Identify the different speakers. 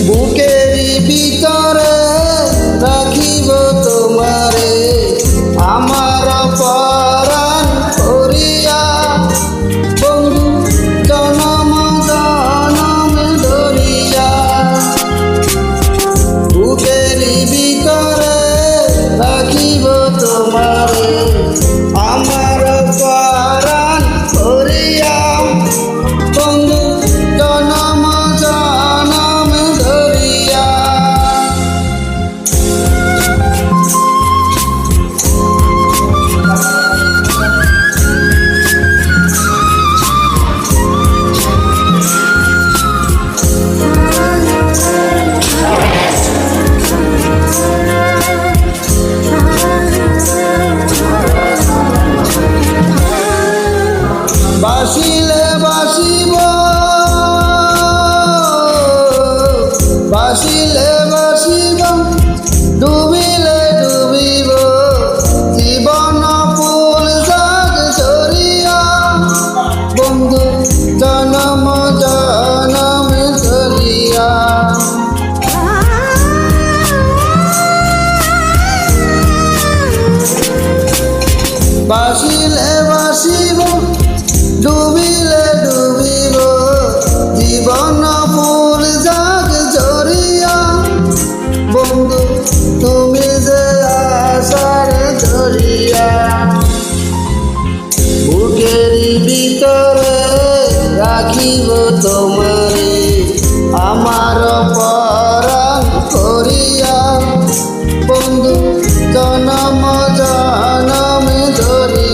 Speaker 1: বুকেরই ভিতরে রাখিব তোমারে আমার পরাণ করিয়া, বন্ধু জনম জনম ধরিয়া। বুকেরই ভিতরে রাখিব তোমারে আমার পরাণ করিয়া, বন্ধু জনম জনম ধরিয়া। বাসিলে বাসিব, বাসিলে বাসিব, ডুবিলে ডুবিব, জীবন ফুল জাগ ঝরিয়া, বন্ধু জনম জনম ধরিয়া। বাসিলে বাসিব, ডুবিলে ডুবিব, জীবন ফুল জাগ ঝরিয়া, বন্ধু তুমি যে আশার ধরিয়া। বুকেরই ভিতরে রাখিব তোমারে আমার পরাণ করিয়া, বন্ধু জনম জনম ধরিয়া।